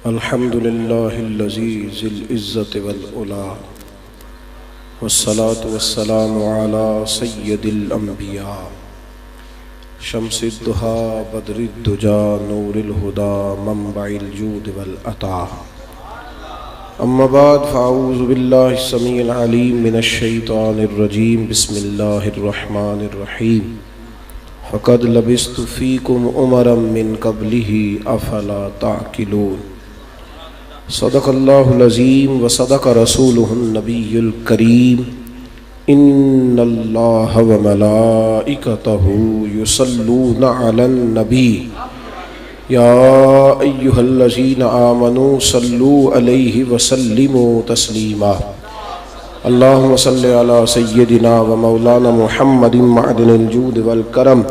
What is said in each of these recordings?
الحمد لله الذي ذي العزة والعلا والصلاة والسلام على سيد الأنبياء شمس الضحى بدر الدجى نور الهدى منبع الجود والعطاء. أما بعد فأعوذ بالله السميع العليم من الشيطان الرجيم. بسم الله الرحمن الرحيم. فقد لبثت فيكم أمرا من قبله أفلا تعقلون. صدق الله العظيم وصدق رسوله النبي الكريم. إن الله وملائكته يصلون على النبي يا أيها الذين آمنوا صلوا عليه وسلموا تسليما. اللهم صل على سيدنا ومولانا محمد معدن الجود والكرم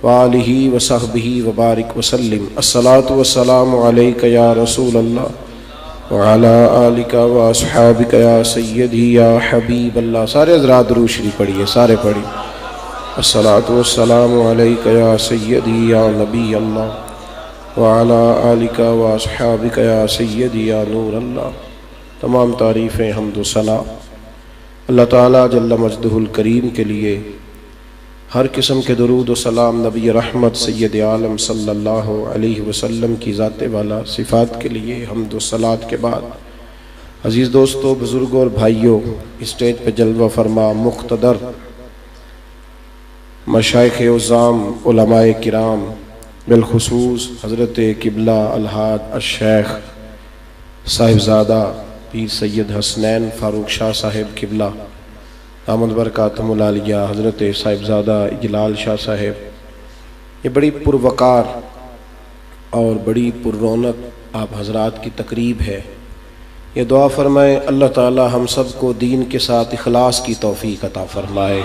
وآله وصحبه وبارك وسلم. الصلاة والسلام عليك يا رسول الله وعلى آلك واصحابك يا سيدي يا حبيب الله. سارے حضرات درود شریف پڑھیے، سارے پڑھیے. الصلاة والسلام عليك يا سيدي يا نبي الله وعلى آلك واصحابك يا سيدي يا نور الله. تمام تعریفیں حمد و ثنا اللہ تعالیٰ جل مجدہ الکریم کے لیے. ہر قسم کے درود و سلام نبی رحمت سید عالم صلی اللہ علیہ وسلم کی ذات والا صفات کے لیے حمد و صلات کے بعد، عزیز دوستو، بزرگوں اور بھائیوں، اسٹیج پہ جلوہ فرما مقتدر مشائخ عظام، علماء کرام، بالخصوص حضرت قبلہ الحاج الشیخ صاحبزادہ پیر سید حسنین فاروق شاہ صاحب قبلہ دامت برکاتہم العالیہ، حضرت صاحبزادہ اجلال شاہ صاحب، یہ بڑی پروقار اور بڑی پر رونق آپ حضرات کی تقریب ہے. یہ دعا فرمائے اللہ تعالی ہم سب کو دین کے ساتھ اخلاص کی توفیق عطا فرمائے،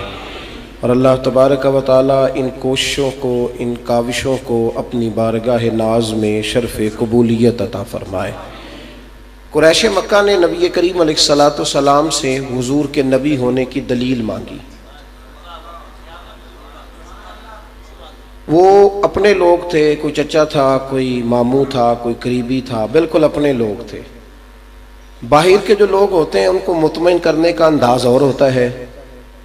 اور اللہ تبارک و تعالی ان کوششوں کو، ان کاوشوں کو اپنی بارگاہ ناز میں شرف قبولیت عطا فرمائے. قریش مکہ نے نبی کریم علیہ السلام سے حضور کے نبی ہونے کی دلیل مانگی. وہ اپنے لوگ تھے، کوئی چچا تھا، کوئی ماموں تھا، کوئی قریبی تھا، بالکل اپنے لوگ تھے. باہر کے جو لوگ ہوتے ہیں ان کو مطمئن کرنے کا انداز اور ہوتا ہے،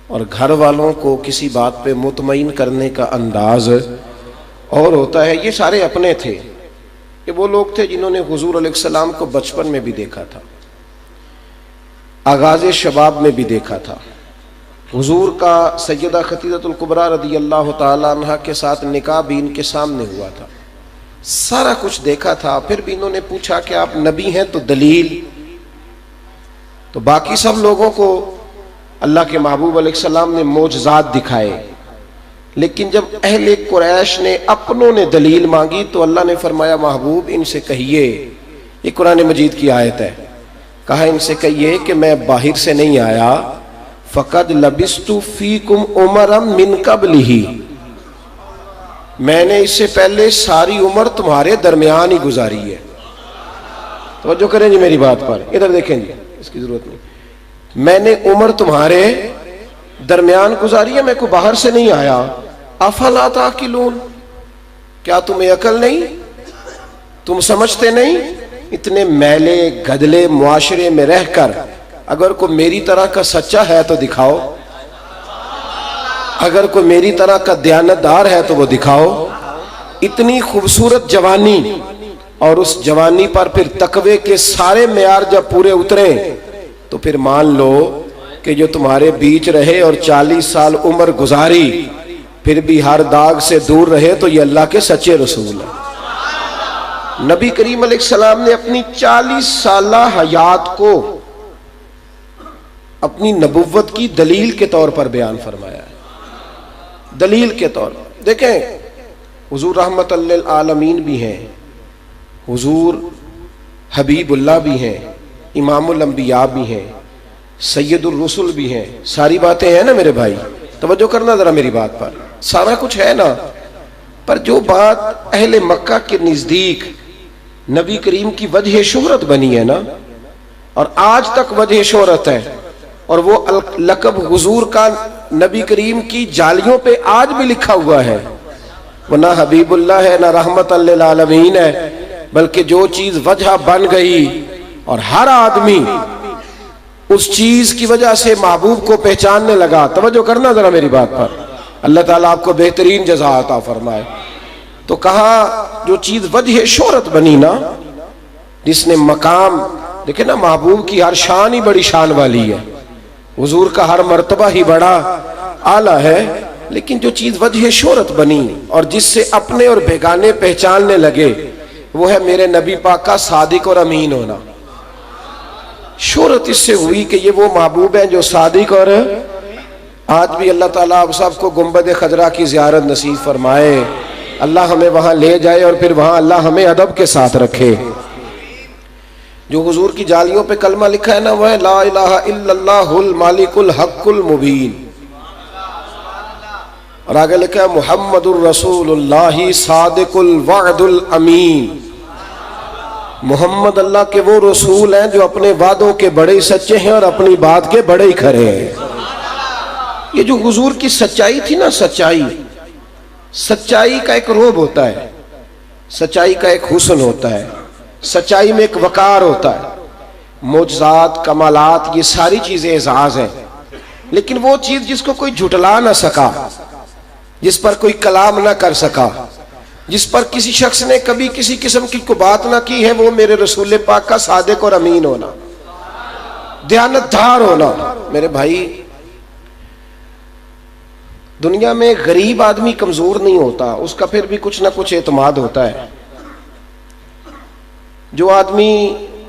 اور گھر والوں کو کسی بات پہ مطمئن کرنے کا انداز اور ہوتا ہے. یہ سارے اپنے تھے. یہ وہ لوگ تھے جنہوں نے حضور علیہ السلام کو بچپن میں بھی دیکھا تھا، آغاز شباب میں بھی دیکھا تھا. حضور کا سیدہ خدیجہ الکبریٰ رضی اللہ تعالی عنہ کے ساتھ نکاح بھی ان کے سامنے ہوا تھا. سارا کچھ دیکھا تھا. پھر بھی انہوں نے پوچھا کہ آپ نبی ہیں تو دلیل. تو باقی سب لوگوں کو اللہ کے محبوب علیہ السلام نے معجزات دکھائے، لیکن جب اہل قریش نے اپنوں نے دلیل مانگی تو اللہ نے فرمایا محبوب ان سے کہیے، یہ قرآن مجید کی آیت ہے، کہا ان سے کہیے کہ میں باہر سے نہیں آیا. فقد لبثت فیکم عمرا من قبلہ، میں نے اس سے پہلے ساری عمر تمہارے درمیان ہی گزاری ہے. توجہ کریں جی میری بات پر، ادھر دیکھیں جی، اس کی ضرورت نہیں. میں نے عمر تمہارے درمیان گزاری ہے، میں کو باہر سے نہیں آیا. افلا تعقلون، کیا تمہیں عقل نہیں؟ تم سمجھتے نہیں؟ اتنے میلے گدلے معاشرے میں رہ کر اگر کوئی میری طرح کا سچا ہے تو دکھاؤ، اگر کوئی میری طرح کا دیانتدار ہے تو وہ دکھاؤ. اتنی خوبصورت جوانی، اور اس جوانی پر پھر تقوی کے سارے معیار جب پورے اتریں تو پھر مان لو کہ جو تمہارے بیچ رہے اور 40 سال عمر گزاری پھر بھی ہر داغ سے دور رہے تو یہ اللہ کے سچے رسول ہیں. نبی کریم علیہ السلام نے اپنی 40 سالہ حیات کو اپنی نبوت کی دلیل کے طور پر بیان فرمایا ہے. دلیل کے طور پر دیکھیں، حضور رحمت للعالمین بھی ہیں، حضور حبیب اللہ بھی ہیں، امام الانبیاء بھی ہیں، سید الرسل بھی ہیں. ساری باتیں ہیں نا میرے بھائی، توجہ کرنا ذرا میری بات پر. سارا کچھ ہے نا، پر جو بات اہل مکہ کے نزدیک نبی کریم کی وجہ شہرت بنی ہے نا، اور آج تک وجہ شہرت ہے، اور وہ لقب حضور کا نبی کریم کی جالیوں پہ آج بھی لکھا ہوا ہے. وہ نہ حبیب اللہ ہے نہ رحمت للعالمین ہے، بلکہ جو چیز وجہ بن گئی اور ہر آدمی اس چیز کی وجہ سے محبوب کو پہچاننے لگا. توجہ کرنا ذرا میری بات پر. اللہ تعالیٰ آپ کو بہترین جزا عطا فرمائے. تو کہا جو چیز وجہ شہرت بنی نا، جس نے مقام دیکھیں نا، محبوب کی ہر شان ہی بڑی شان والی ہے، حضور کا ہر مرتبہ ہی بڑا اعلیٰ ہے، لیکن جو چیز وجہ شہرت بنی اور جس سے اپنے اور بیگانے پہچاننے لگے، وہ ہے میرے نبی پاک کا صادق اور امین ہونا. شہرت اس سے ہوئی کہ یہ وہ محبوب ہیں جو صادق، اور آج بھی اللہ تعالیٰ آپ سب کو گنبد خضرا کی زیارت نصیب فرمائے. اللہ ہمیں وہاں لے جائے اور پھر وہاں اللہ ہمیں ادب کے ساتھ رکھے. جو حضور کی جالیوں پہ کلمہ لکھا ہے نا، وہ ہے لا الہ الا اللہ المالک الحق المبین، اور آگے لکھا ہے محمد الرسول اللہ صادق الوعد الامین. محمد اللہ کے وہ رسول ہیں جو اپنے وعدوں کے بڑے سچے ہیں اور اپنی بات کے بڑے ہی کھرے ہیں. یہ جو حضور کی سچائی تھی نا، سچائی کا ایک روب ہوتا ہے، سچائی کا ایک حسن ہوتا ہے، سچائی میں ایک وقار ہوتا ہے. معجزات، کمالات، یہ ساری چیزیں اعزاز ہیں، لیکن وہ چیز جس کو کوئی جھٹلا نہ سکا، جس پر کوئی کلام نہ کر سکا، جس پر کسی شخص نے کبھی کسی قسم کی کوئی بات نہ کی ہے، وہ میرے رسول پاک کا صادق اور امین ہونا، دیانتدار ہونا. میرے بھائی، دنیا میں غریب آدمی کمزور نہیں ہوتا، اس کا پھر بھی کچھ نہ کچھ اعتماد ہوتا ہے. جو آدمی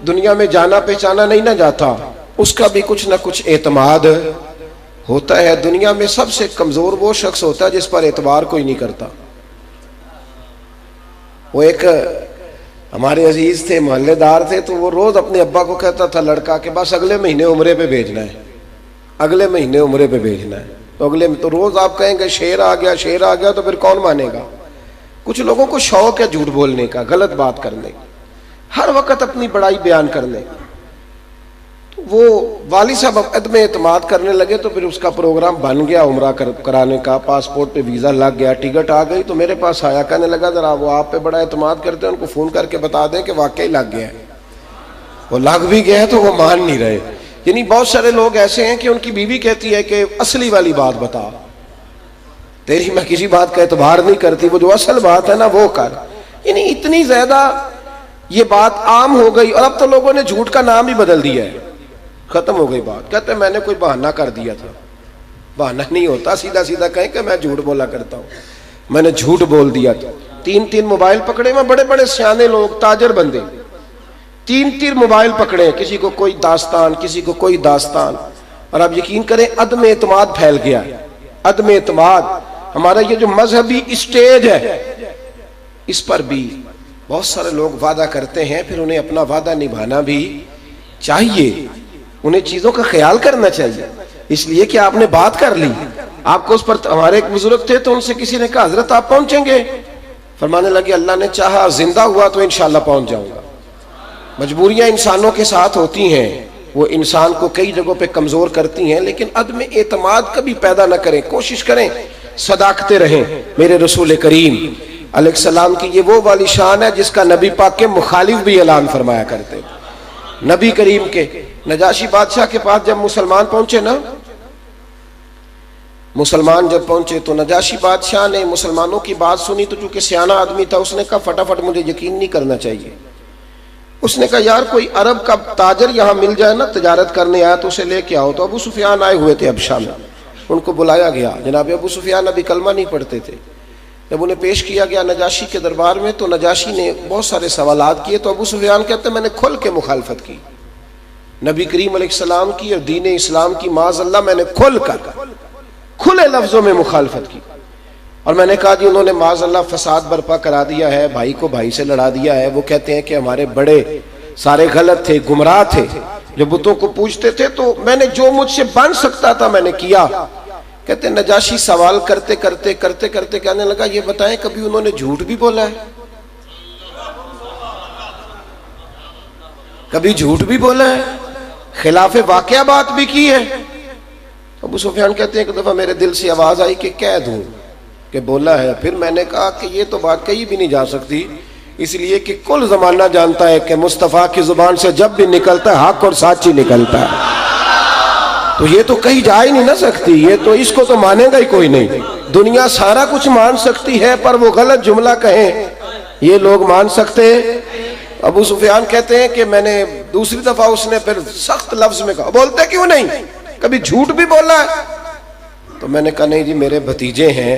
دنیا میں جانا پہچانا نہیں نہ جاتا، اس کا بھی کچھ نہ کچھ اعتماد ہوتا ہے. دنیا میں سب سے کمزور وہ شخص ہوتا ہے جس پر اعتبار کوئی نہیں کرتا. وہ ایک ہمارے عزیز تھے، محلے دار تھے، تو وہ روز اپنے ابا کو کہتا تھا لڑکا کہ بس اگلے مہینے عمرے پہ بھیجنا ہے، اگلے مہینے عمرے پہ بھیجنا ہے. تو روز آپ کہیں گے شیر آ گیا، تو پھر کون مانے گا؟ کچھ لوگوں کو شوق ہے جھوٹ بولنے کا، غلط بات کرنے کا، ہر وقت اپنی بڑائی بیان کرنے کا. وہ والد صاحب عدم اعتماد کرنے لگے، تو پھر اس کا پروگرام بن گیا عمرہ کرانے کا. پاسپورٹ پہ ویزا لگ گیا، ٹکٹ آ گئی، تو میرے پاس آیا، کہنے لگا ذرا وہ آپ پہ بڑا اعتماد کرتے ہیں، ان کو فون کر کے بتا دیں کہ واقعی لگ گیا ہے. وہ لگ بھی گیا تو وہ مان نہیں رہے. یعنی بہت سارے لوگ ایسے ہیں کہ ان کی بیوی کہتی ہے کہ اصلی والی بات بتا، تیری میں کسی بات کا اعتبار نہیں کرتی، وہ جو اصل بات ہے نا وہ کر. یعنی اتنی زیادہ یہ بات عام ہو گئی، اور اب تو لوگوں نے جھوٹ کا نام ہی بدل دیا ہے. ختم ہو گئی بات، کہتے ہیں میں نے کوئی بہانہ کر دیا تھا. بہانہ نہیں ہوتا، سیدھا سیدھا کہیں کہ میں جھوٹ بولا کرتا ہوں، میں نے جھوٹ بول دیا تھا. 3 موبائل پکڑے میں، بڑے بڑے سیانے لوگ، تاجر بندے، 3 موبائل پکڑے، کسی کو کوئی داستان، کسی کو کوئی داستان. اور آپ یقین کریں عدم اعتماد پھیل گیا. عدم اعتماد ہمارا یہ جو مذہبی اسٹیج ہے، اس پر بھی بہت سارے لوگ وعدہ کرتے ہیں، پھر انہیں اپنا وعدہ نبھانا بھی چاہیے، انہیں چیزوں کا خیال کرنا چاہیے. اس لیے کہ آپ نے بات کر لی، آپ کو اس پر. ہمارے ایک بزرگ تھے، تو ان سے کسی نے کہا حضرت آپ پہنچیں گے؟ فرمانے لگے اللہ نے چاہا زندہ ہوا تو انشاءاللہ پہنچ جاؤں گا. مجبوریاں انسانوں کے ساتھ ہوتی ہیں، وہ انسان کو کئی جگہوں پہ کمزور کرتی ہیں، لیکن عدم اعتماد کبھی پیدا نہ کریں. کوشش کریں صداقتے رہیں. میرے رسول کریم علیہ السلام کی یہ وہ والی شان ہے جس کا نبی پاک کے مخالف بھی اعلان فرمایا کرتے. نبی کریم کے نجاشی بادشاہ کے پاس جب مسلمان پہنچے نا، مسلمان جب پہنچے تو نجاشی بادشاہ نے مسلمانوں کی بات سنی، تو چونکہ سیانہ آدمی تھا، اس نے کہا فٹافٹ مجھے یقین نہیں کرنا چاہیے. اس نے کہا یار کوئی عرب کا تاجر یہاں مل جائے نا، تجارت کرنے آیا تو اسے لے کے آؤ. تو ابو سفیان آئے ہوئے تھے ابشا میں، ان کو بلایا گیا. جناب ابو سفیان ابھی کلمہ نہیں پڑھتے تھے. جب انہیں پیش کیا گیا نجاشی کے دربار میں، تو نجاشی نے بہت سارے سوالات کیے. تو ابو سفیان کہتے ہیں میں نے کھل کے مخالفت کی، نبی کریم علیہ السلام کی اور دین اسلام کی معاذ اللہ میں نے کھلے لفظوں میں مخالفت کی. اور میں نے کہا جی انہوں نے معاذ اللہ فساد برپا کرا دیا ہے، بھائی کو بھائی سے لڑا دیا ہے. وہ کہتے ہیں کہ ہمارے بڑے سارے غلط تھے، گمراہ تھے، جو بتوں کو پوجتے تھے، تو میں نے جو مجھ سے بن سکتا تھا میں نے کیا. کہتے ہیں نجاشی سوال کرتے کرتے کہنے لگا یہ بتائیں کبھی انہوں نے جھوٹ بھی بولا ہے؟ کبھی جھوٹ بھی بولا ہے؟ خلاف واقعہ بات بھی کی ہے؟ ابو سفیان کہتے ہیں ایک دفعہ میرے دل سے آواز آئی کہ کہہ دوں. کہ بولا ہے. پھر میں نے کہا کہ یہ تو بات کہی بھی نہیں جا سکتی، اس لیے کہ کل زمانہ جانتا ہے کہ مصطفیٰ کی زبان سے جب بھی نکلتا ہے حق اور سچ ہی نکلتا ہے. تو یہ تو کہیں جا ہی نہیں نہ سکتی، یہ تو اس کو تو مانے گا ہی کوئی نہیں. دنیا سارا کچھ مان سکتی ہے پر وہ غلط جملہ کہیں یہ لوگ مان سکتے. ابو سفیان کہتے ہیں کہ میں نے دوسری دفعہ اس نے پھر سخت لفظ میں کہا بولتے کیوں نہیں، کبھی جھوٹ بھی بولا ہے؟ تو میں نے کہا نہیں جی میرے بھتیجے ہیں،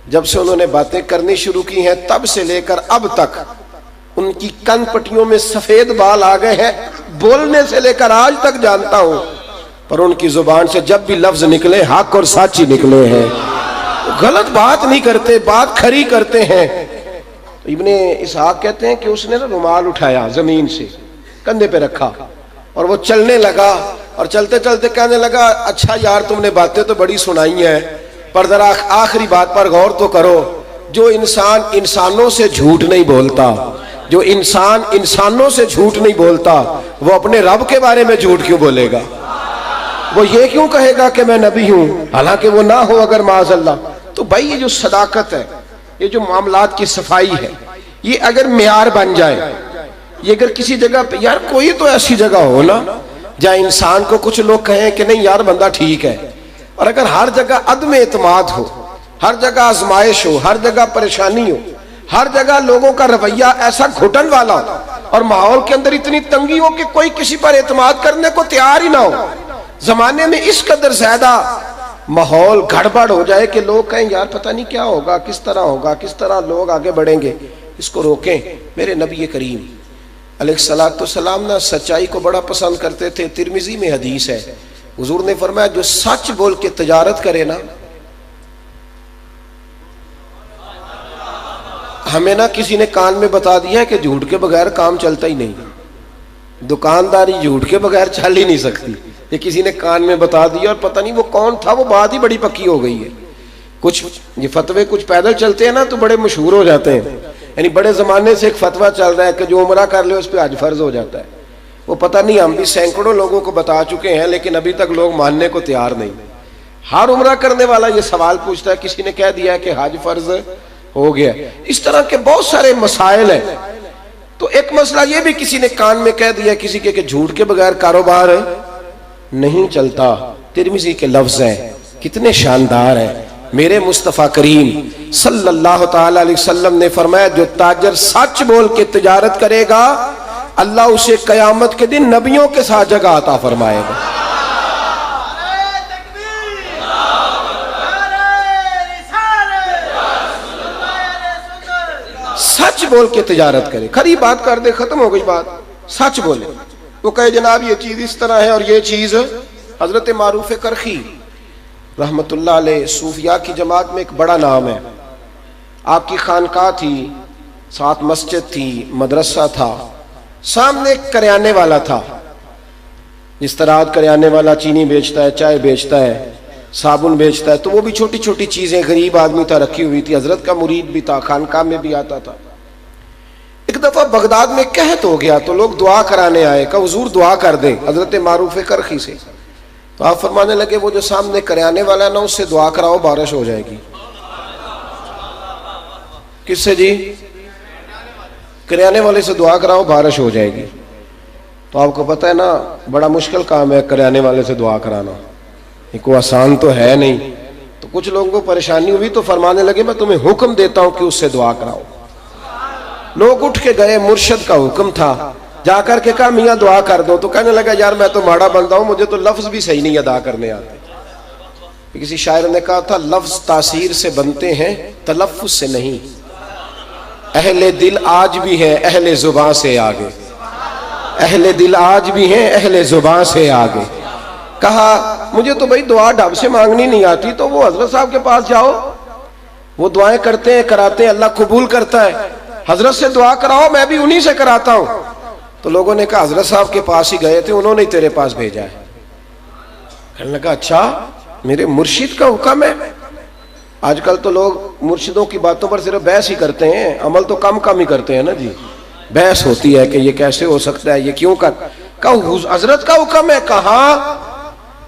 جب سے انہوں نے باتیں کرنی شروع کی ہیں تب سے لے کر اب تک ان کی کن پٹیوں میں سفید بال آ گئے ہیں، بولنے سے لے کر آج تک جانتا ہوں، پر ان کی زبان سے جب بھی لفظ نکلے حق اور سچ ہی نکلے ہیں. غلط بات نہیں کرتے، بات کھری کرتے ہیں. ابن اسحاق کہتے ہیں کہ اس نے رومال اٹھایا زمین سے کندھے پہ رکھا اور وہ چلنے لگا، اور چلتے چلتے کہنے لگا اچھا یار تم نے باتیں تو بڑی سنائی ہیں پر ذرا آخری بات پر غور تو کرو. جو انسان انسانوں سے جھوٹ نہیں بولتا، جو انسان انسانوں سے جھوٹ نہیں بولتا، وہ اپنے رب کے بارے میں جھوٹ کیوں بولے گا؟ وہ یہ کیوں کہے گا کہ میں نبی ہوں حالانکہ وہ نہ ہو اگر معاذ اللہ؟ تو بھائی یہ جو صداقت ہے، یہ جو معاملات کی صفائی ہے، یہ اگر معیار بن جائے، یہ اگر کسی جگہ پہ یار کوئی تو ایسی جگہ ہو نا جہاں انسان کو کچھ لوگ کہیں کہ نہیں یار بندہ ٹھیک ہے، اور اگر ہر جگہ عدم اعتماد ہو، ہر جگہ آزمائش ہو، ہر جگہ پریشانی ہو، ہر جگہ لوگوں کا رویہ ایسا گھٹن والا ہو، اور ماحول کے اندر اتنی تنگی ہو کہ کوئی کسی پر اعتماد کرنے کو تیار ہی نہ ہو، زمانے میں اس قدر زیادہ ماحول گڑبڑ ہو جائے کہ لوگ کہیں یار پتہ نہیں کیا ہوگا، کس طرح ہوگا، کس طرح لوگ آگے بڑھیں گے، اس کو روکیں. میرے نبی کریم علیہ السلام نہ سچائی کو بڑا پسند کرتے تھے. ترمذی میں حدیث ہے، حضور نے فرمایا جو سچ بول کے تجارت کرے نا، ہمیں نہ کسی نے کان میں بتا دیا ہے کہ جھوٹ کے بغیر کام چلتا ہی نہیں، دکانداری جھوٹ کے بغیر چل ہی نہیں سکتی. یہ کسی نے کان میں بتا دیا اور پتہ نہیں وہ کون تھا، وہ بات ہی بڑی پکی ہو گئی ہے. کچھ یہ فتوے کچھ پیدل چلتے ہیں نا تو بڑے مشہور ہو جاتے ہیں. یعنی بڑے زمانے سے ایک فتویٰ چل رہا ہے کہ جو عمرہ کر لے اس پہ حج فرض ہو جاتا ہے. وہ پتہ نہیں ہم بھی سینکڑوں لوگوں کو بتا چکے ہیں لیکن ابھی تک لوگ ماننے کو تیار نہیں. ہر عمرہ کرنے والا یہ سوال پوچھتا ہے کسی نے کہہ دیا ہے کہ حج فرض ہو گیا. اس طرح کے بہت سارے مسائل ہیں. تو ایک مسئلہ یہ بھی کسی نے کان میں کہہ دیا کسی کے کہ جھوٹ کے بغیر کاروبار نہیں چلتا. ترمذی کے لفظ ہیں کتنے شاندار ہیں. میرے مصطفیٰ کریم صلی اللہ تعالی علیہ وسلم نے فرمایا جو تاجر سچ بول کے تجارت کرے گا اللہ اسے قیامت کے دن نبیوں کے ساتھ جگہ عطا فرمائے گا. سچ بول کے تجارت کرے، کھری بات کر دے، ختم ہو گئی بات. سچ بولے، وہ کہے جناب یہ چیز اس طرح ہے اور یہ چیز. حضرت معروف کرخی رحمت اللہ علیہ صوفیاء کی جماعت میں ایک بڑا نام ہے. آپ کی خانقاہ تھی، ساتھ مسجد تھی، مدرسہ تھا، سامنے ایک کریانے والا تھا. جس طرح کریانے والا چینی بیچتا ہے، چائے بیچتا ہے، صابن بیچتا ہے، تو وہ بھی چھوٹی چھوٹی چیزیں غریب آدمی تھا رکھی ہوئی تھی. حضرت کا مرید بھی تھا، خانقاہ میں بھی آتا تھا. ایک دفعہ بغداد میں قحط ہو گیا تو لوگ دعا کرانے آئے، کہا حضور دعا کر دیں حضرت معروف کرخی سے. تو آپ فرمانے لگے وہ جو سامنے کریانے والا ہے نا اس سے دعا کراؤ بارش ہو جائے گی. کس سے جی؟ کریانے والے سے دعا کراؤ بارش ہو جائے گی. تو آپ کو پتہ ہے نا بڑا مشکل کام ہے کریانے والے سے دعا کرانا، یہ کوئی آسان تو ہے نہیں. تو کچھ لوگوں کو پریشانی ہوئی تو فرمانے لگے میں تمہیں حکم دیتا ہوں کہ اس سے دعا کراؤ. لوگ اٹھ کے گئے، مرشد کا حکم تھا. جا کر کے کہا میاں دعا کر دو. تو کہنے لگا یار میں تو ماڑا بندہ ہوں، مجھے تو لفظ بھی صحیح نہیں ادا کرنے آتے. کسی شاعر نے کہا تھا لفظ تاثیر سے بنتے ہیں تلفظ سے نہیں. اہل دل آج بھی ہیں اہل زباں سے آگے، اہل دل آج بھی ہیں اہل زباں سے آگے. کہا مجھے تو بھائی دعا ڈھب سے مانگنی نہیں آتی. تو وہ حضرت صاحب کے پاس جاؤ، وہ دعائیں کرتے ہیں کراتے ہیں، اللہ قبول کرتا ہے. حضرت سے دعا کراؤ، میں بھی انہی سے کراتا ہوں. تو لوگوں نے کہا حضرت صاحب کے پاس ہی گئے تھے، انہوں نے تیرے پاس بھیجا ہے. کہنے لگا اچھا میرے مرشد کا حکم ہے. آج کل تو لوگ مرشدوں کی باتوں پر صرف بحث ہی کرتے ہیں، عمل تو کم کم ہی کرتے ہیں نا جی. بحث ہوتی ہے کہ یہ کیسے ہو سکتا ہے، یہ کیوں کر. کہا حضرت کا حکم ہے. کہا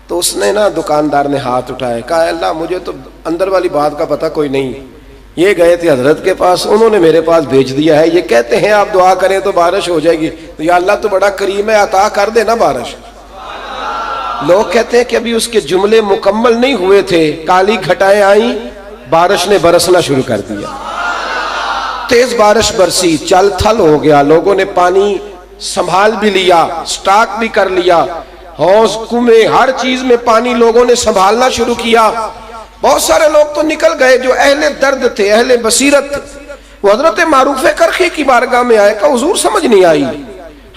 تو اس نے نا دکاندار نے ہاتھ اٹھائے، کہا اللہ مجھے تو اندر والی بات کا پتہ کوئی نہیں، یہ گئے تھے حضرت کے پاس، انہوں نے میرے پاس بھیج دیا ہے، یہ کہتے ہیں آپ دعا کریں تو بارش ہو جائے گی، تو یا اللہ تو بڑا کریم ہے، عطا کر دے نا بارش۔ لوگ کہتے ہیں کہ ابھی اس کے جملے مکمل نہیں ہوئے تھے، کالی گھٹائیں آئیں، بارش نے برسنا شروع کر دیا، تیز بارش برسی، چل تھل ہو گیا، لوگوں نے پانی سنبھال بھی لیا، سٹاک بھی کر لیا، حوض کنویں ہر چیز میں پانی لوگوں نے سنبھالنا شروع کیا۔ بہت سارے لوگ تو نکل گئے جو اہل درد تھے، اہل بصیرت تھے، وہ حضرت معروف کرخی کی بارگاہ میں آئے، کہا حضور سمجھ نہیں آئی،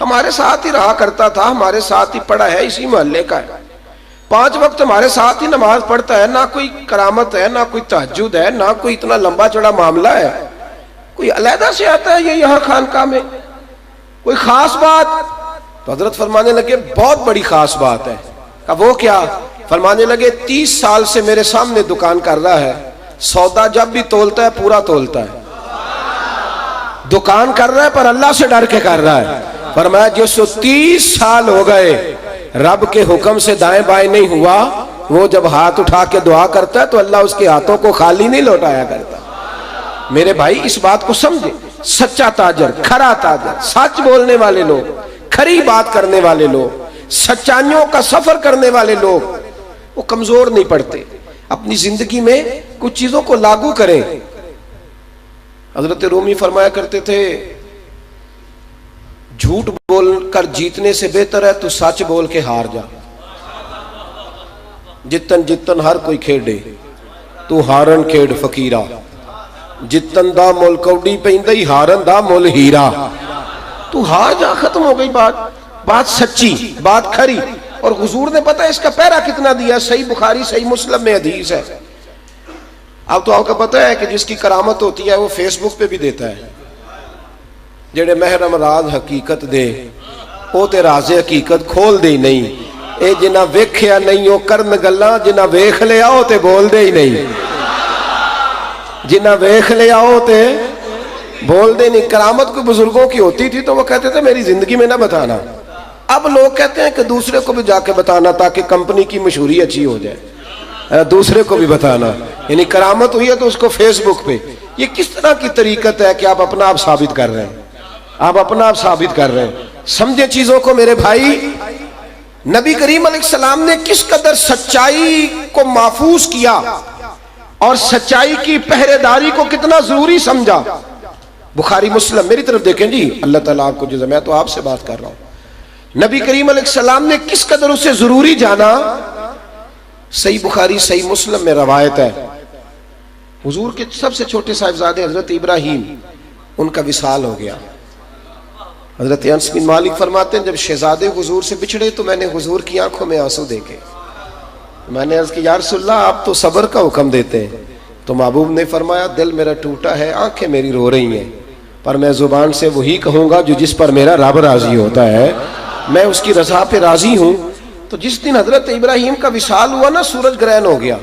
ہمارے ساتھ ہی رہا کرتا تھا، ہمارے ساتھ ہی پڑھا ہے، اسی محلے کا ہے، 5 وقت ہمارے ساتھ ہی نماز پڑھتا ہے، نہ کوئی کرامت ہے، نہ کوئی تہجد ہے، نہ کوئی اتنا لمبا چوڑا معاملہ ہے، کوئی علیحدہ سے آتا ہے یہ یہاں خانقاہ میں، کوئی خاص بات؟ تو حضرت فرمانے لگے بہت بڑی خاص بات ہے۔ کہا وہ کیا؟ فرمانے لگے 30 سال سے میرے سامنے دکان کر رہا ہے، سودا جب بھی تولتا ہے پورا تولتا ہے، دکان کر رہا ہے پر اللہ سے ڈر کے کر رہا ہے۔ فرمایا جس کو 30 سال ہو گئے رب کے حکم سے دائیں بائیں نہیں ہوا، وہ جب ہاتھ اٹھا کے دعا کرتا ہے تو اللہ اس کے ہاتھوں کو خالی نہیں لوٹایا کرتا۔ میرے بھائی اس بات کو سمجھے، سچا تاجر، کھرا تاجر، سچ بولنے والے لوگ، کھری بات کرنے والے لوگ، سچائیوں کا سفر کرنے والے لوگ، وہ کمزور نہیں پڑتے، اپنی زندگی میں کچھ چیزوں کو لاگو کریں۔ حضرت رومی فرمایا کرتے تھے جھوٹ بول کر جیتنے سے بہتر ہے تو سچ بول کے ہار جا، جتن جتن ہر کوئی کھیڑے تو ہارن کھیڑ فقیرہ، جتن دا مول کوڈی پیندئی ہارن دا مول ہیرا، تو ہار جا، ختم ہو گئی بات سچی، بات کھری۔ اور حضور نے پتہ ہے اس کا پیرا کتنا دیا، صحیح بخاری صحیح مسلم میں حدیث ہے۔ اب تو آپ کو پتہ ہے کہ جس کی کرامت ہوتی ہے وہ فیس بک پہ بھی دیتا ہے، جڑے محرم راز حقیقت دے او تے راز حقیقت کھول دے ہی نہیں، اے جنہ ویکھیا نہیں او کرن گلاں، جنہ ویکھ لیا او تے بول دے ہی نہیں، جنہ ویکھ لیا او تے بول دے نہیں۔ کرامت کوئی بزرگوں کی ہوتی تھی تو وہ کہتے تھے میری زندگی میں نہ بتانا، اب لوگ کہتے ہیں کہ دوسرے کو بھی جا کے بتانا تاکہ کمپنی کی مشہوری اچھی ہو جائے، دوسرے کو بھی بتانا، یعنی کرامت ہوئی ہے تو اس کو فیس بک پہ۔ یہ کس طرح کی طریقت ہے کہ آپ اپنا آپ ثابت کر رہے ہیں، آپ اپنا آپ ثابت کر رہے ہیں؟ سمجھے چیزوں کو میرے بھائی۔ نبی کریم علیہ السلام نے کس قدر سچائی کو محفوظ کیا اور سچائی کی پہرے داری کو کتنا ضروری سمجھا۔ بخاری مسلم، میری طرف دیکھیں جی، اللہ تعالیٰ آپ کو جزا، میں تو آپ سے بات کر رہا ہوں۔ نبی کریم علیہ السلام نے کس قدر اسے ضروری جانا، صحیح بخاری صحیح مسلم میں روایت ہے، حضور کے سب سے چھوٹے صاحبزادے حضرت ابراہیم، ان کا وصال ہو گیا۔ حضرت انس بن مالک فرماتے ہیں جب شہزادے حضور سے بچھڑے تو میں نے حضور کی آنکھوں میں آنسو دیکھے، میں نے عرض کی یا رسول اللہ آپ تو صبر کا حکم دیتے ہیں، تو محبوب نے فرمایا دل میرا ٹوٹا ہے، آنکھیں میری رو رہی ہیں، پر میں زبان سے وہی کہوں گا جو جس پر میرا رب راضی ہوتا ہے، میں اس کی رضا پہ راضی ہوں۔ تو جس دن حضرت ابراہیم کا وصال ہوا نا، سورج گرہن ہو گیا،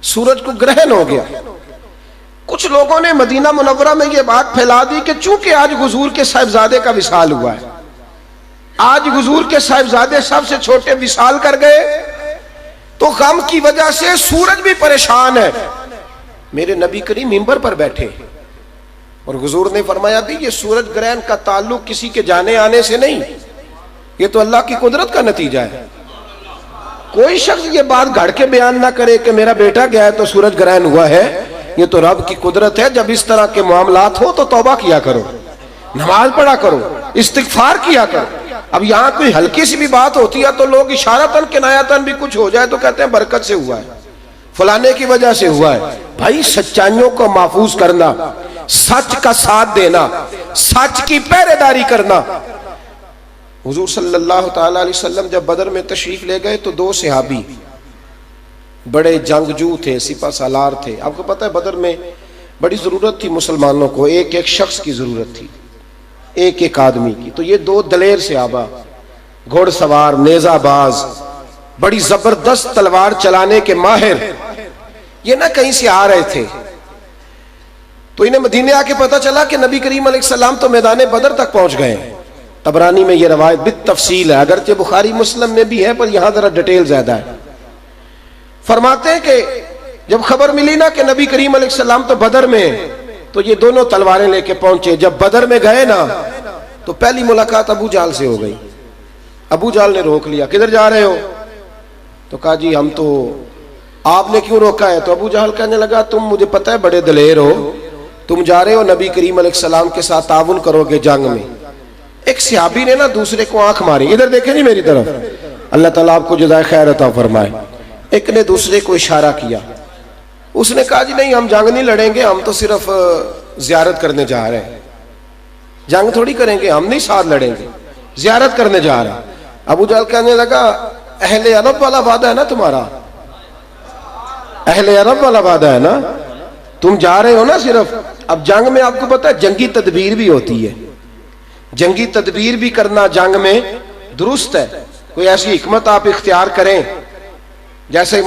سورج کو گرہن ہو گیا۔ کچھ لوگوں نے مدینہ منورہ میں یہ بات پھیلا دی کہ چونکہ آج حضور کے صاحبزادے کا وصال ہوا ہے، آج حضور کے صاحبزادے سب سے چھوٹے وصال کر گئے، تو غم کی وجہ سے سورج بھی پریشان ہے۔ میرے نبی کریم منبر پر بیٹھے اور حضور نے فرمایا بھی یہ سورج گرہن کا تعلق کسی کے جانے آنے سے نہیں، یہ تو اللہ کی قدرت کا نتیجہ ہے۔ کوئی شخص یہ بات گھڑ کے بیان نہ کرے کہ میرا بیٹا گیا ہے تو سورج گرہن ہوا ہے، یہ تو رب کی قدرت ہے۔ جب اس طرح کے معاملات ہو تو توبہ کیا کرو، نماز پڑھا کرو، استغفار کیا کرو۔ اب یہاں کوئی ہلکی سی بھی بات ہوتی ہے تو لوگ اشارتاً کنایتاً بھی کچھ ہو جائے تو کہتے ہیں برکت سے ہوا ہے، فلانے کی وجہ سے ہوا ہے۔ بھائی سچائیوں کو محفوظ کرنا، سچ کا ساتھ دینا، سچ کی پہرے داری کرنا۔ حضور صلی اللہ تعالیٰ علیہ وسلم جب بدر میں تشریف لے گئے تو 2 صحابی بڑے جنگجو تھے، سپہ سالار تھے۔ آپ کو پتہ ہے بدر میں بڑی ضرورت تھی مسلمانوں کو، ایک ایک شخص کی ضرورت تھی، ایک ایک آدمی کی۔ تو یہ 2 دلیر صحابہ، گھوڑ سوار، نیزہ باز، بڑی زبردست تلوار چلانے کے ماہر، یہ نہ کہیں سے آ رہے تھے، تو انہیں مدینے آ کے پتہ چلا کہ نبی کریم علیہ السلام تو میدان بدر تک پہنچ گئے ہیں۔ طبرانی میں یہ روایت بالتفصیل ہے، اگرچہ بخاری مسلم میں بھی ہے پر یہاں ذرا ڈیٹیل زیادہ ہے۔ فرماتے ہیں کہ جب خبر ملی نا کہ نبی کریم علیہ السلام تو بدر میں ہیں، تو یہ دونوں تلواریں لے کے پہنچے. جب بدر میں گئے نا تو پہلی ملاقات ابو جہل سے ہو گئی. ابو جہل نے روک لیا, کدھر جا رہے ہو؟ تو کہا جی ہم تو, آپ نے کیوں روکا ہے؟ تو ابو جہل کہنے لگا تم مجھے پتہ ہے بڑے دلیر ہو, تم جا رہے ہو نبی کریم علیہ السلام کے ساتھ تعاون کرو گے جنگ میں. ایک صحابی نے نا دوسرے کو آنکھ ماری, ادھر دیکھیں جی میری طرف, اللہ تعالیٰ آپ کو جزائے خیر عطا فرمائے. ایک نے دوسرے کو اشارہ کیا, اس نے کہا جی نہیں ہم جنگ نہیں لڑیں گے, ہم تو صرف زیارت کرنے جا رہے ہیں, جنگ تھوڑی کریں گے, ہم نہیں ساتھ لڑیں گے, زیارت کرنے جا رہے ہیں. ابو جہل کہنے لگا اہل عرب والا وعدہ ہے نا تمہارا, اہل عرب والا وعدہ ہے نا, تم جا رہے ہو نا صرف. اب جنگ میں آپ کو پتا ہے جنگی تدبیر بھی ہوتی ہے, جنگی تدبیر بھی کرنا جنگ میں درست ہے. کوئی ایسی حکمت آپ اختیار کریں جیسے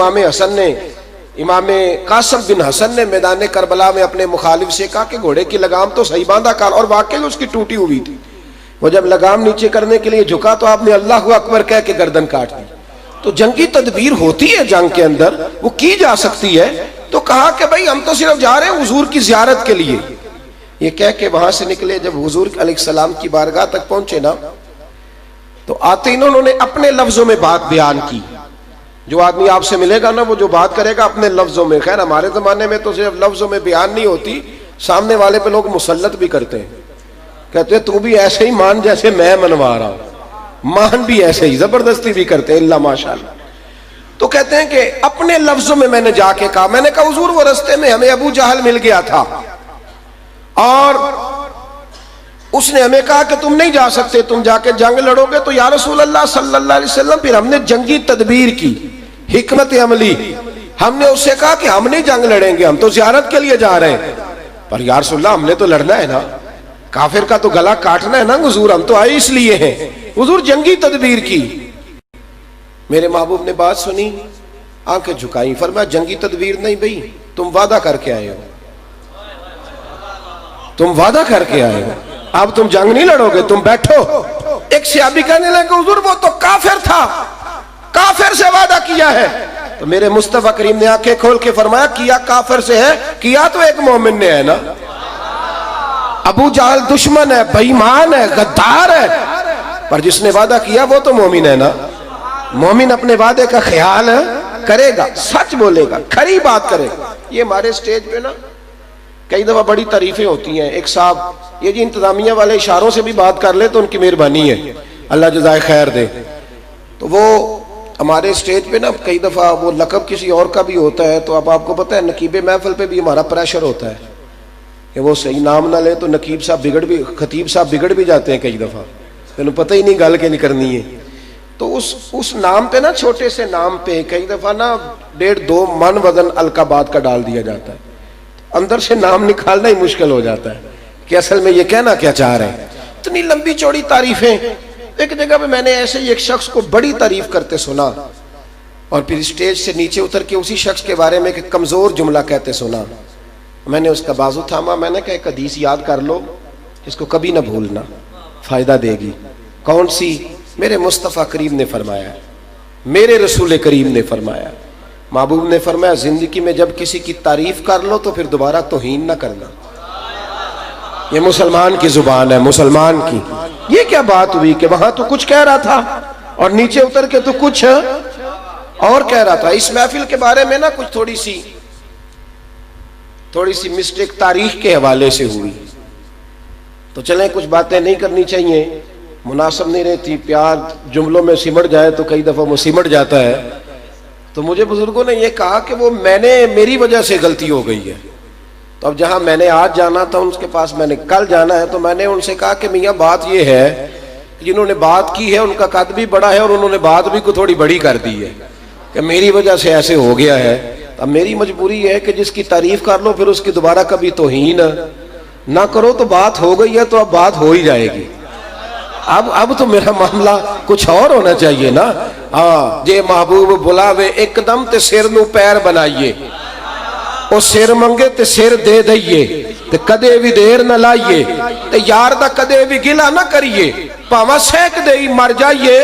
امام قاسم بن حسن نے میدان کربلا میں اپنے مخالف سے کہا کہ گھوڑے کی لگام تو صحیح باندھا کر, اور واقعی اس کی ٹوٹی ہوئی تھی. وہ جب لگام نیچے کرنے کے لیے جھکا تو آپ نے اللہ اکبر کہہ کے گردن کاٹ دی. تو جنگی تدبیر ہوتی ہے جنگ کے اندر, وہ کی جا سکتی ہے. تو کہا کہ بھائی ہم تو صرف جا رہے ہیں حضور کی زیارت کے لیے. یہ کہہ کے وہاں سے نکلے, جب حضور علیہ السلام کی بارگاہ تک پہنچے نا تو آتے ہی انہوں نے اپنے لفظوں میں بات بیان کی. جو آدمی آپ سے ملے گا نا وہ جو بات کرے گا اپنے لفظوں میں. خیر ہمارے زمانے میں تو صرف لفظوں میں بیان نہیں ہوتی, سامنے والے پہ لوگ مسلط بھی کرتے ہیں, کہتے ہیں تو بھی ایسے ہی مان جیسے میں منوا رہا ہوں, مان بھی ایسے ہی, زبردستی بھی کرتے ہیں اللہ ماشاءاللہ. تو کہتے ہیں کہ اپنے لفظوں میں نے جا کے کہا, میں نے کہا حضور وہ رستے میں ہمیں ابو جہل مل گیا تھا اور اس نے ہمیں کہا کہ تم نہیں جا سکتے, تم جا کے جنگ لڑو گے. تو یا رسول اللہ صلی اللہ علیہ وسلم پھر ہم نے جنگی تدبیر کی, حکمت عملی, ہم نے اس سے کہا کہ ہم نہیں جنگ لڑیں گے, ہم تو زیارت کے لیے جا رہے ہیں. پر یا رسول اللہ ہم نے تو لڑنا ہے نا, کافر کا تو گلا کاٹنا ہے نا حضور, ہم تو آئے اس لیے ہیں. حضور جنگی تدبیر کی. میرے محبوب نے بات سنی, آنکھیں جھکائیں, فرمایا جنگی تدبیر نہیں بھئی, تم وعدہ کر کے آئے ہو, تم وعدہ کر کے آئے ہو, اب تم جنگ نہیں لڑو گے, تم بیٹھو. ایک صحابی کہنے لگا حضور وہ تو کافر تھا, کافر سے وعدہ کیا ہے. تو میرے مصطفیٰ کریم نے آنکھیں کھول کے فرمایا کیا کافر سے ہے, کیا تو ایک مومن نے ہے نا. ابو جہل دشمن ہے, بے ایمان ہے, غدار ہے, پر جس نے وعدہ کیا وہ تو مومن ہے نا. مومن اپنے وعدے کا خیال کرے گا, سچ بولے گا, کھری بات کرے گا. یہ ہمارے سٹیج پہ نا کئی دفعہ بڑی تعریفیں ہوتی ہیں. ایک صاحب یہ جی انتظامیہ والے اشاروں سے بھی بات کر لے تو ان کی مہربانی ہے, اللہ جزائے خیر دے. تو وہ ہمارے سٹیج پہ نا کئی دفعہ وہ لقب کسی اور کا بھی ہوتا ہے, تو اب آپ کو پتہ ہے نقیب محفل پہ بھی ہمارا پریشر ہوتا ہے کہ وہ صحیح نام نہ لے تو نقیب صاحب خطیب صاحب بگڑ بھی جاتے ہیں کئی دفعہ, انہوں پتہ ہی نہیں گل کے نہیں کرنی ہے. تو اس نام پہ نا, چھوٹے سے نام پہ کئی دفعہ نا 1.5-2 من وزن القابات کا ڈال دیا جاتا ہے, اندر سے نام نکالنا ہی مشکل ہو جاتا ہے کہ اصل میں یہ کہنا کیا چاہ رہے ہیں. اتنی لمبی چوڑی تعریفیں. ایک جگہ پہ میں نے ایسے ہی ایک شخص کو بڑی تعریف کرتے سنا, اور پھر اسٹیج سے نیچے اتر کے اسی شخص کے بارے میں ایک کمزور جملہ کہتے سنا. میں نے اس کا بازو تھاما, میں نے کہا ایک حدیث یاد کر لو, اس کو کبھی نہ بھولنا, فائدہ دے گی. کون سی؟ میرے مصطفیٰ کریم نے فرمایا, میرے رسول کریم نے فرمایا, محبوب نے فرمایا زندگی میں جب کسی کی تعریف کر لو تو پھر دوبارہ توہین نہ کرنا. یہ مسلمان کی زبان ہے, مسلمان کی. یہ کیا بات ہوئی کہ وہاں تو کچھ کہہ رہا تھا اور نیچے اتر کے تو کچھ اور کہہ رہا تھا. اس محفل کے بارے میں نا کچھ تھوڑی سی مسٹیک تاریخ کے حوالے سے ہوئی, تو چلیں کچھ باتیں نہیں کرنی چاہیے, مناسب نہیں رہتی. پیار جملوں میں سمٹ جائے تو کئی دفعہ وہ سمٹ جاتا ہے. تو مجھے بزرگوں نے یہ کہا کہ وہ میری وجہ سے غلطی ہو گئی ہے. تو اب جہاں میں نے آج جانا تھا ان کے پاس میں نے کل جانا ہے, تو میں نے ان سے کہا کہ میاں بات یہ ہے جنہوں نے بات کی ہے ان کا قد بھی بڑا ہے اور انہوں نے بات بھی کو تھوڑی بڑی کر دی ہے کہ میری وجہ سے ایسے ہو گیا ہے. اب میری مجبوری ہے کہ جس کی تعریف کر لو پھر اس کی دوبارہ کبھی توہین نہ کرو. تو بات ہو گئی ہے تو اب بات ہو ہی جائے گی. اب تو میرا معاملہ کچھ اور ہونا چاہیے نا. ہاں جے محبوب بلاوے ایک دم تے سر نو پیر بنائیے, او سر منگے تے سر دے دئیے, تے کدے بھی دیر نہ لائیے, تے یار دا کدے بھی گلا نہ کریے, پاما سینک دے ہی مر جائیے,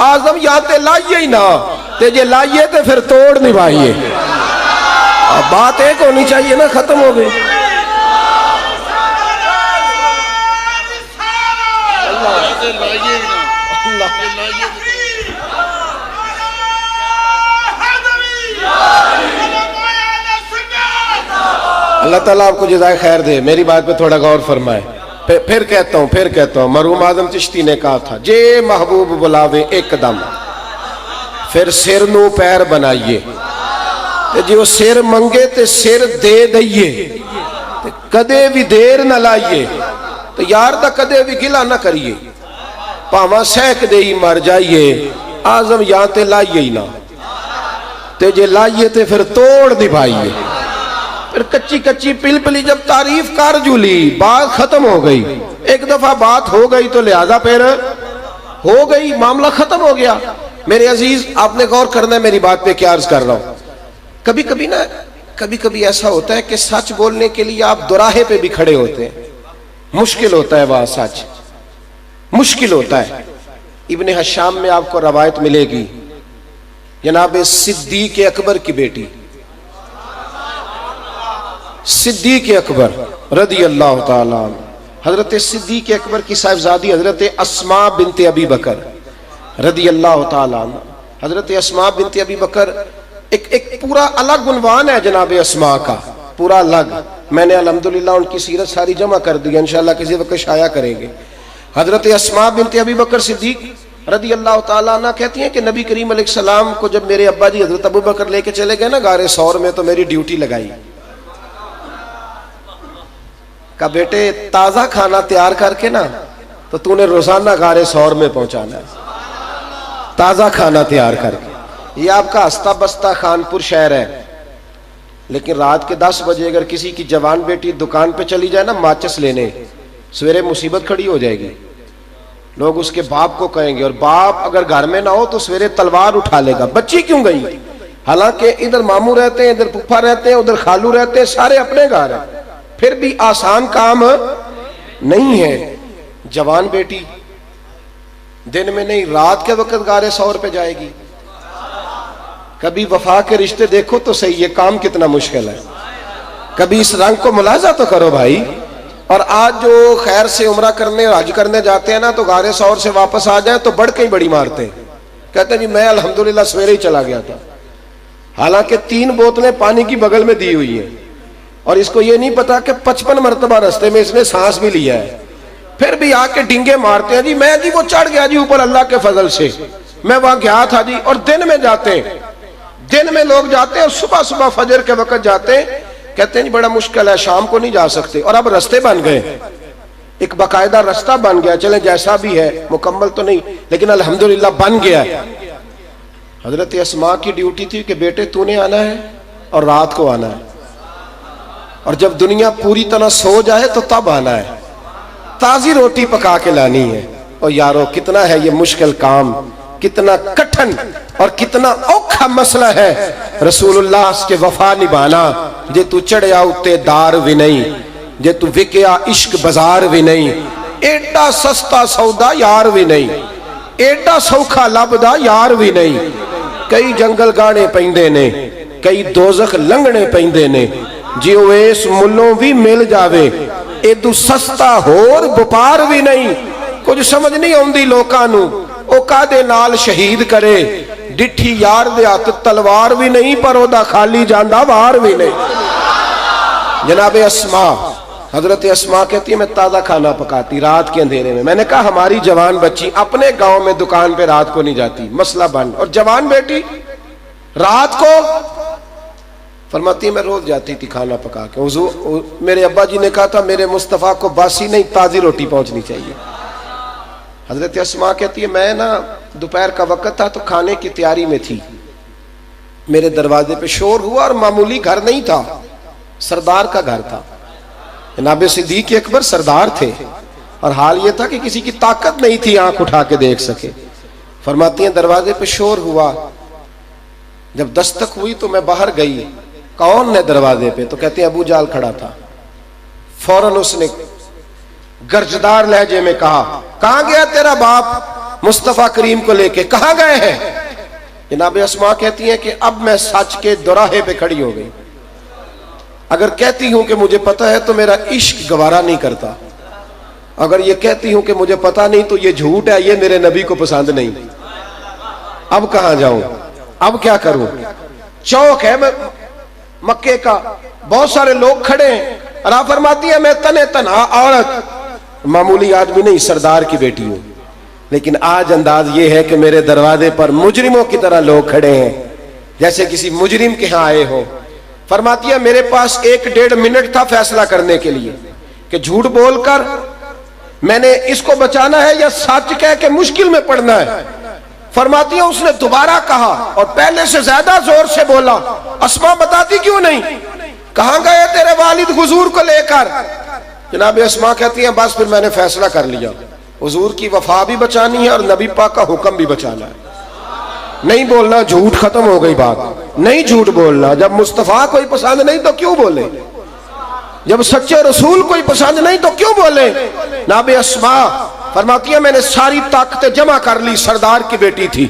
آزم یا تے لائیے ہی نہ, تے جے لائیے تے پھر توڑ نبھائیے. بات ایک ہونی چاہیے نا، ختم ہو گئی. اللہ تعالیٰ آپ کو جزائے خیر دے. میری بات پہ تھوڑا غور فرمائے. پھر کہتا ہوں مرحوم اعظم چشتی نے کہا تھا، جے محبوب بلاوے ایک دم پھر سر نو پیر بنائیے، جو سر منگے تے سر دے دئیے، کدے بھی دیر نہ لائیے، تو یار دا کدے بھی گلا نہ کریے، پاواں سیک دے ہی مر جائیے، اعظم یہاں تے لائیے ہی نہ، تے جے لائیے تے پھر توڑ دبائیے. پھر کچی کچی پل پلی جب تعریف کر جولی، بات ختم ہو گئی. ایک دفعہ بات ہو گئی تو لہذا پھر ہو گئی، معاملہ ختم ہو گیا. میرے عزیز آپ نے غور کرنا ہے میری بات پہ کیا عرض کر رہا ہوں. کبھی کبھی ایسا ہوتا ہے کہ سچ بولنے کے لیے آپ دوراہے پہ بھی کھڑے ہوتے ہیں، مشکل ہوتا ہے وہاں سچ، مشکل ہوتا ہے. ابن حشام میں آپ کو روایت ملے گی، جناب صدیق اکبر کی بیٹی صدیق اکبر رضی اللہ تعالی عنہ، حضرت صدیق اکبر کی صاحبزادی حضرت اسماء بنت ابی بکر رضی اللہ تعالی عنہ. حضرت اسماء بنت ابی بکر ایک پورا الگ عنوان ہے جناب اسماء کا، پورا الگ. میں نے الحمدللہ ان کی سیرت ساری جمع کر دی، انشاءاللہ کسی وقت شائع کریں گے. حضرت اسماء بنت ابی بکر صدیق رضی اللہ تعالیٰ عنہ کہتی ہیں کہ نبی کریم علیہ السلام کو جب میرے ابا جی حضرت ابو بکر لے کے چلے گئے نا غار ثور میں، تو میری ڈیوٹی لگائی. کہا بیٹے تازہ کھانا تیار کر کے نا تو نے روزانہ غار ثور میں پہنچانا ہے، تازہ کھانا تیار کر کے. یہ آپ کا ہستہ بستہ خانپور شہر ہے، لیکن رات کے 10 بجے اگر کسی کی جوان بیٹی دکان پہ چلی جائے نا ماچس لینے، سویرے مصیبت کھڑی ہو جائے گی. لوگ اس کے باپ کو کہیں گے، اور باپ اگر گھر میں نہ ہو تو سویرے تلوار اٹھا لے گا، بچی کیوں گئی؟ حالانکہ ادھر ماموں رہتے ہیں، ادھر پھپھا رہتے ہیں، ادھر خالو رہتے ہیں، سارے اپنے گھر ہیں، پھر بھی آسان کام نہیں ہے. جوان بیٹی دن میں نہیں رات کے وقت غار ثور پہ جائے گی. کبھی وفا کے رشتے دیکھو تو صحیح، یہ کام کتنا مشکل ہے. کبھی اس رنگ کو ملاحظہ تو کرو بھائی. اور آج جو خیر سے عمرہ کرنے اور حج کرنے جاتے ہیں نا تو غار ثور سے واپس آ جائیں تو بڑھ کے ہی بڑی مارتے ہیں، کہتے ہیں جی میں الحمدللہ سویرے ہی چلا گیا تھا، حالانکہ 3 بوتلیں پانی کی بغل میں دی ہوئی ہیں، اور اس کو یہ نہیں پتا کہ 55 مرتبہ رستے میں اس نے سانس بھی لیا ہے. پھر بھی آ کے ڈنگے مارتے ہیں، جی وہ چڑھ گیا جی اوپر اللہ کے فضل سے، میں وہاں گیا تھا جی. اور دن میں جاتے ہیں، دن میں لوگ جاتے ہیں، اور صبح فجر کے وقت جاتے ہیں، کہتے ہیں جی بڑا مشکل ہے، شام کو نہیں جا سکتے. اور اب رستے بن گئے، ایک باقاعدہ رستہ بن گیا، چلیں جیسا بھی ہے، مکمل تو نہیں لیکن الحمدللہ بن گیا. حضرت اسماء کی ڈیوٹی تھی کہ بیٹے تو نے آنا ہے اور رات کو آنا ہے، اور جب دنیا پوری طرح سو جائے تو تب آنا ہے، تازی روٹی پکا کے لانی ہے. اور یارو کتنا ہے یہ مشکل کام، کتنا کٹھن اور کتنا اوکھا مسئلہ ہے رسول اللہ کے وفا نبھانا. جے تو چڑھیا اتے دار بھی نہیں، جے تو وکیا عشق بازار بھی نہیں، ایڈا سستا سودا یار بھی نہیں، ایڈا سوکھا لبدا یار بھی نہیں. کئی جنگل گانے پیندے نے، کئی دوزخ لنگنے پیندے نے، جی اس ملوں بھی مل جاوے ایدو سستا ہور بپار بھی نہیں. کچھ سمجھ نہیں آندی لوکانو، او کادے نال شہید کرے، ڈٹھی یار دے ہاتھ تلوار بھی نہیں، پر او دا خالی جاندہ وار بھی نہیں. جناب اسماء حضرت اسماء کہتی ہے میں تازہ کھانا پکاتی رات کے اندھیرے میں. میں نے کہا ہماری جوان بچی اپنے گاؤں میں دکان پہ رات کو نہیں جاتی، مسئلہ بند. اور جوان بیٹی رات کو فرماتی ہے میں روز جاتی تھی کھانا پکا کے. میرے ابا جی نے کہا تھا میرے مصطفیٰ کو باسی نہیں تازی روٹی پہنچنی چاہیے. حضرت اسماء کہتی ہے میں نا دوپہر کا وقت تھا تو کھانے کی تیاری میں تھی، میرے دروازے پہ شور ہوا، اور معمولی گھر نہیں تھا، سردار کا گھر تھا. جناب صدیق اکبر سردار تھے، اور حال یہ تھا کہ کسی کی طاقت نہیں تھی آنکھ اٹھا کے دیکھ سکے. فرماتی ہیں دروازے پہ شور ہوا، جب دستک ہوئی تو میں باہر گئی، کون ہے دروازے پہ؟ تو کہتے ہیں ابو جال کھڑا تھا. فوراً اس نے گرجدار لہجے میں کہا کہاں گیا تیرا باپ مصطفیٰ کریم کو لے کے، کہاں گئے ہیں؟ جناب اسماء کہتی ہیں کہ اب میں سچ کے دوراہے پہ کھڑی ہو گئی. اگر کہتی ہوں کہ مجھے پتا ہے تو میرا عشق گوارا نہیں کرتا، اگر یہ کہتی ہوں کہ مجھے پتا نہیں تو یہ جھوٹ ہے، یہ میرے نبی کو پسند نہیں۔ اب کہاں جاؤں، اب کیا کروں؟ چوک ہے مکے کا، بہت سارے لوگ کھڑے ہیں، اور آپ فرماتی ہیں میں تنے تنہا عورت، معمولی آدمی نہیں، سردار کی بیٹی ہوں، لیکن آج انداز یہ ہے کہ میرے دروازے پر مجرموں کی طرح لوگ کھڑے ہیں، جیسے کسی مجرم کے ہاں آئے ہو۔ فرماتی ہے میرے پاس 1-1.5 منٹ تھا فیصلہ کرنے کے لیے کہ جھوٹ بول کر میں نے اس کو بچانا ہے یا سچ کہہ کے مشکل میں پڑنا ہے۔ فرماتی ہے اس نے دوبارہ کہا اور پہلے سے زیادہ زور سے بولا، اسماء بتاتی کیوں نہیں؟ کہاں گئے تیرے والد حضور کو لے کر؟ جناب اسماء کہتی ہیں بس پھر میں نے فیصلہ کر لیا، حضور کی وفا بھی بچانی ہے اور نبی پاک کا حکم بھی بچانا ہے، نہیں بولنا جھوٹ، ختم ہو گئی بات، نہیں جھوٹ بولنا۔ جب مصطفیٰ کوئی پسند نہیں تو کیوں بولے؟ جب سچے رسول کوئی پسند نہیں تو کیوں بولے؟ جناب اسماء فرماتی ہے میں نے ساری طاقتیں جمع کر لی، سردار کی بیٹی تھی،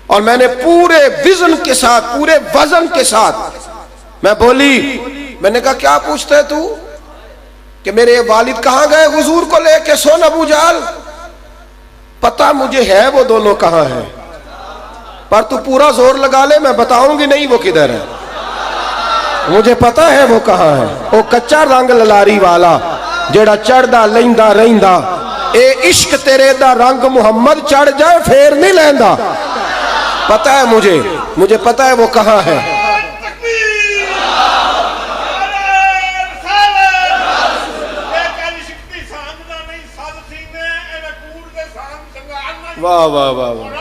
اور میں نے پورے وزن کے ساتھ، پورے وزن کے ساتھ میں بولی، میں نے کہا کیا پوچھتا ہے تو کہ میرے والد کہاں گئے حضور کو لے کے؟ سن ابو جہل، پتہ مجھے ہے وہ دونوں کہاں ہیں، پر تو پورا زور لگا لے میں بتاؤں گی نہیں وہ کدھر ہے، مجھے پتا ہے وہ کہاں ہے۔ وہ کچا رنگ للاری والا جیڑا چڑھدا لیندا رہندا، اے عشق تیرے دا رنگ محمد چڑھ جائے پھر نہیں لیندا، پتا ہے مجھے پتا ہے وہ کہاں ہے۔ واہ واہ واہ واہ،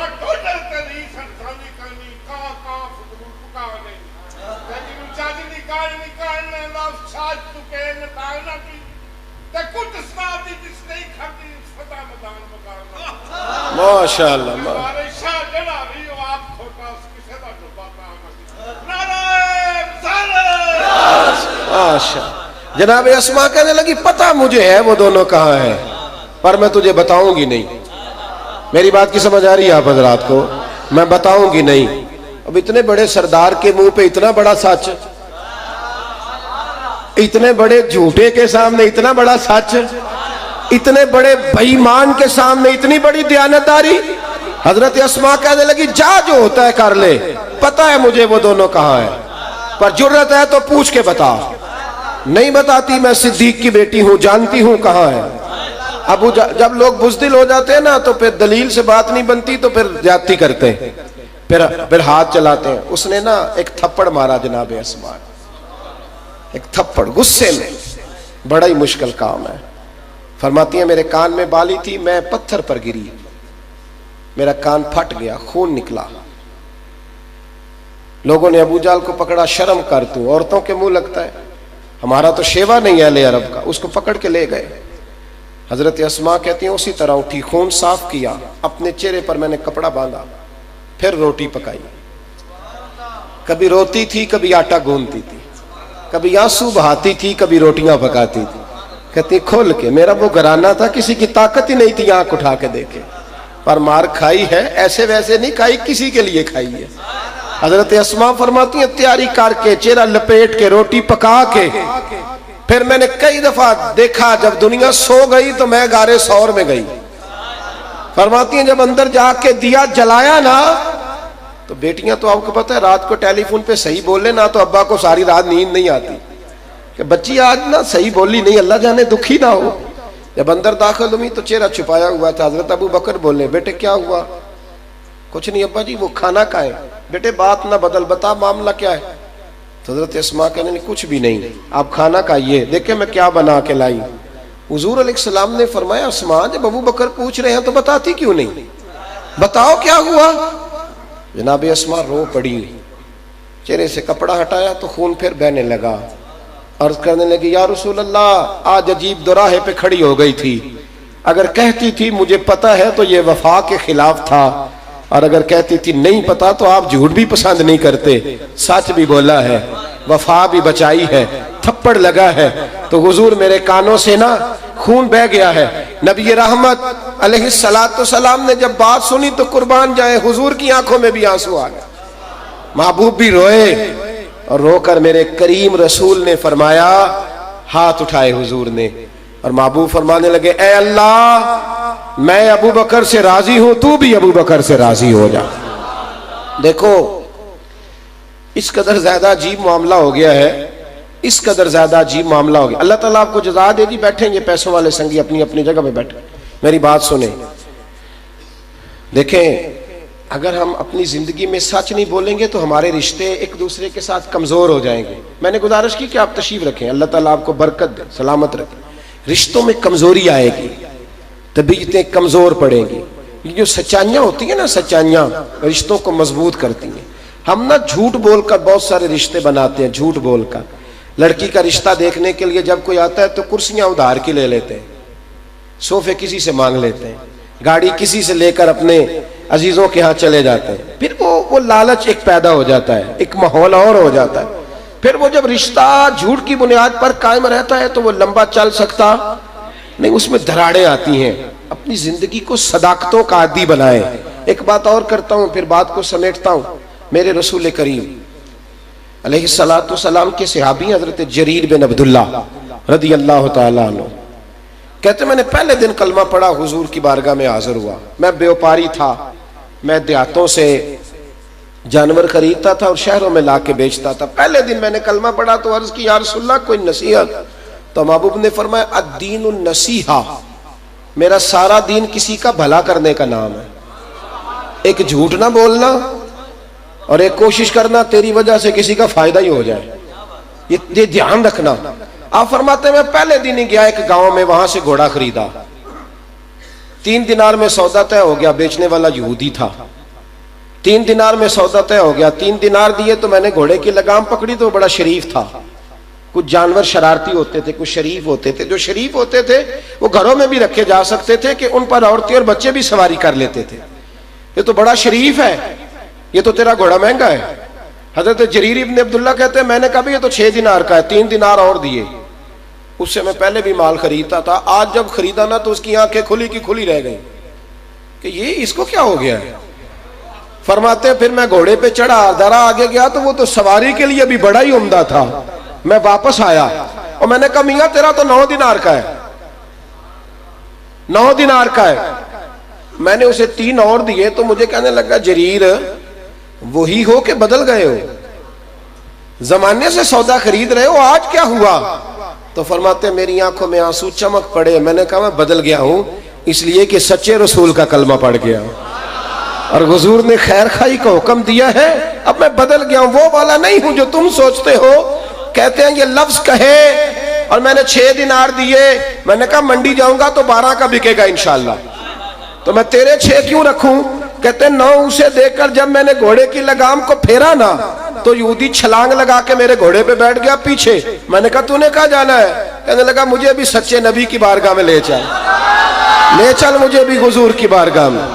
ماشاء اللہ، ماشاء۔ جناب اسماء کہنے لگی پتہ مجھے ہے وہ دونوں کہاں ہیں، پر میں تجھے بتاؤں گی نہیں۔ میری بات کی سمجھ آ رہی ہے آپ حضرات کو؟ میں بتاؤں گی نہیں۔ اب اتنے بڑے سردار کے منہ پہ اتنا بڑا سچ، اتنے بڑے جھوٹے کے سامنے اتنا بڑا سچ، اتنے بڑے بے ایمان کے سامنے اتنی بڑی دیانتداری۔ حضرت اسماء کہنے لگی جا جو ہوتا ہے کر لے، پتہ ہے مجھے وہ دونوں کہاں ہیں، پر جرت ہے تو پوچھ کے بتا۔ نہیں بتاتی، میں صدیق کی بیٹی ہوں، جانتی ہوں کہاں ہے۔ ابو جب لوگ بزدل ہو جاتے ہیں نا تو پھر دلیل سے بات نہیں بنتی تو پھر زیادتی کرتے ہیں، پھر ہاتھ چلاتے ہیں۔ اس نے نا ایک تھپڑ مارا جناب اسماء، ایک تھپڑ غصے میں، بڑا ہی مشکل کام ہے۔ فرماتی ہیں میرے کان میں بالی تھی، میں پتھر پر گری، میرا کان پھٹ گیا، خون نکلا۔ لوگوں نے ابو جہل کو پکڑا، شرم کر تو عورتوں کے منہ لگتا ہے، ہمارا تو شیوا نہیں ہے اہل عرب کا، اس کو پکڑ کے لے گئے۔ حضرت اسماء کہتی ہیں اسی طرح اٹھی، خون صاف کیا، اپنے چہرے پر میں نے کپڑا باندھا، پھر روٹی پکائی۔ کبھی روتی تھی، کبھی آٹا گوندتی تھی، کبھی آنسو بہاتی تھی، کبھی روٹیاں پکاتی تھی۔ کہتی کھول کے، میرا وہ گھرانہ تھا کسی کی طاقت ہی نہیں تھی آنکھ اٹھا کے دیکھے، پر مار کھائی ہے، ایسے ویسے نہیں کھائی، کسی کے لیے کھائی ہے۔ حضرت اسماء فرماتی ہیں تیاری کر کے، چہرہ لپیٹ کے، روٹی پکا کے، پھر میں نے کئی دفعہ دیکھا جب دنیا سو گئی تو میں غار ثور میں گئی۔ فرماتی ہیں جب اندر جا کے دیا جلایا نا تو بیٹیاں تو آپ کو پتہ ہے رات کو ٹیلی فون پہ صحیح بولے نا تو ابا کو ساری رات نیند نہیں آتی کہ بچی آج نا صحیح بولی نہیں، اللہ جانے دکھی نہ ہو۔ جب اندر داخل ہوئی تو چہرہ چھپایا ہوا تھا۔ حضرت ابو بکر بولے بیٹے کیا ہوا؟ کچھ نہیں ابا جی، وہ کھانا کا ہے۔ بیٹے بات نہ بدل، بتا معاملہ کیا ہے؟ تو حضرت اسماء کہنے لگی کچھ بھی نہیں، آپ کھانا کھائیے، دیکھیں میں کیا بنا کے لائی۔ حضور علیہ السلام نے فرمایا اسماء جب ابو بکر پوچھ رہے ہیں تو بتاتی کیوں نہیں؟ بتاؤ کیا ہوا؟ جناب اسماء رو پڑی، چہرے سے کپڑا ہٹایا تو خون پھر بہنے لگا۔ عرض کرنے لگی یا رسول اللہ آج عجیب دوراہے پہ کھڑی ہو گئی تھی، اگر کہتی تھی مجھے پتا ہے تو یہ وفا کے خلاف تھا، اور اگر کہتی تھی نہیں پتا تو آپ جھوٹ بھی پسند نہیں کرتے، سچ بھی بولا ہے، وفا بھی بچائی ہے، تھپڑ لگا ہے۔ تو حضور میرے کانوں سے نا خون بہ گیا ہے۔ نبی رحمت علیہ السلام نے جب بات سنی تو قربان جائے حضور کی آنکھوں میں بھی آنسو آ گئے، محبوب بھی روئے، اور رو کر میرے کریم رسول نے فرمایا، ہاتھ اٹھائے حضور نے اور محبوب فرمانے لگے، اے اللہ میں ابو بکر سے راضی ہوں، تو بھی ابو بکر سے راضی ہو جا۔ دیکھو اس قدر زیادہ عجیب معاملہ ہو گیا ہے، اس قدر زیادہ عجیب معاملہ ہو گیا۔ اللہ تعالیٰ آپ کو جزا دے دی، بیٹھیں یہ پیسوں والے سنگی اپنی اپنی جگہ پہ بیٹھیں، میری بات سنیں۔ دیکھیں اگر ہم اپنی زندگی میں سچ نہیں بولیں گے تو ہمارے رشتے ایک دوسرے کے ساتھ کمزور ہو جائیں گے۔ میں نے گزارش کی کہ آپ تشریف رکھیں، اللہ تعالیٰ آپ کو برکت دے، سلامت رکھیں۔ رشتوں میں کمزوری آئے گی، طبیعتیں کمزور پڑیں گی۔ یہ جو سچائیاں ہوتی ہیں نا، سچائیاں رشتوں کو مضبوط کرتی ہیں۔ ہم نا جھوٹ بول کر بہت سارے رشتے بناتے ہیں، جھوٹ بول کر۔ لڑکی کا رشتہ دیکھنے کے لیے جب کوئی آتا ہے تو کرسیاں ادھار کی لے لیتے ہیں، صوفے کسی سے مانگ لیتے ہیں، گاڑی کسی سے لے کر اپنے عزیزوں کے ہاں چلے جاتے ہیں۔ پھر وہ لالچ ایک پیدا ہو جاتا ہے، ایک ماحول اور ہو جاتا ہے۔ پھر وہ جب رشتہ جھوٹ کی بنیاد پر قائم رہتا ہے تو وہ لمبا چل سکتا نہیں، اس میں دراڑیں آتی ہیں۔ اپنی زندگی کو صداقتوں کا عادی بنائیں۔ ایک بات اور کرتا ہوں پھر بات کو سمیٹتا ہوں۔ میرے رسول کریم علیہ الصلوۃ والسلام کے صحابی حضرت جریر بن عبداللہ رضی اللہ تعالیٰ عنہ کہتے میں نے پہلے دن کلمہ پڑھا، حضور کی بارگاہ میں حاضر ہوا۔ میں بیوپاری تھا، میں دیہاتوں سے جانور خریدتا تھا اور شہروں میں لا کے بیچتا تھا۔ پہلے دن میں نے کلمہ پڑھا تو عرض کی، یا رسول اللہ کوئی نصیحت؟ تو محبوب نے فرمایا، الدین النصیحہ، میرا سارا دین کسی کا بھلا کرنے کا نام ہے۔ ایک جھوٹ نہ بولنا اور ایک کوشش کرنا تیری وجہ سے کسی کا فائدہ ہی ہو جائے، یہ دھیان رکھنا۔ آپ فرماتے ہیں میں پہلے دن ہی گیا ایک گاؤں میں، وہاں سے گھوڑا خریدا، 3 دینار میں سودا طے ہو گیا، بیچنے والا یہودی تھا۔ 3 دینار میں سودا طے ہو گیا، 3 دینار دیے تو میں نے گھوڑے کی لگام پکڑی تو وہ بڑا شریف تھا۔ کچھ جانور شرارتی ہوتے تھے، کچھ شریف ہوتے تھے۔ جو شریف ہوتے تھے وہ گھروں میں بھی رکھے جا سکتے تھے کہ ان پر عورتیں اور بچے بھی سواری کر لیتے تھے۔ یہ تو بڑا شریف ہے، یہ تو تیرا گھوڑا مہنگا ہے۔ حضرت جریر ابن عبداللہ کہتے ہیں میں نے کہا بھی یہ تو 6 دینار کا ہے، 3 دینار اور دیے۔ اس سے میں پہلے بھی مال خریدتا تھا، آج جب خریدا نا تو اس کی آنکھیں کھلی کی کھلی رہ گئی کہ یہ اس کو کیا ہو گیا ہے۔ فرماتے پھر میں گھوڑے پہ چڑھا، ذرا آگے گیا تو وہ تو سواری کے لیے بھی بڑا ہی عمدہ تھا۔ میں واپس آیا اور میں نے کہا میاں تیرا تو 9 دینار کا ہے، 9 دینار کا ہے۔ میں نے اسے 3 اور دیے تو مجھے کہنے لگا جریر وہی ہو کہ بدل گئے ہو، زمانے سے سودا خرید رہے ہو، آج کیا ہوا؟ تو فرماتے میری آنکھوں میں آنسو چمک پڑے۔ میں نے کہا میں بدل گیا ہوں اس لیے کہ سچے رسول کا کلمہ پڑھ گیا اور حضور نے خیر خائی کا حکم دیا ہے، اب میں بدل گیا ہوں، وہ والا نہیں ہوں جو تم سوچتے ہو۔ کہتے ہیں یہ لفظ کہے اور میں نے 6 دینار دیے، میں نے کہا منڈی جاؤں گا تو 12 کا بکے گا انشاءاللہ، تو میں تیرے 6 کیوں رکھوں؟ کہتے ہیں 9 اسے دے کر جب میں نے گھوڑے کی لگام کو پھیرا نا تو یہودی چھلانگ لگا کے میرے گھوڑے پہ بیٹھ گیا پیچھے۔ میں نے کہا تو نے کہاں جانا ہے؟ کہنے لگا مجھے بھی سچے نبی کی بارگاہ میں لے چل، لے چل مجھے بھی حضور کی بارگاہ میں۔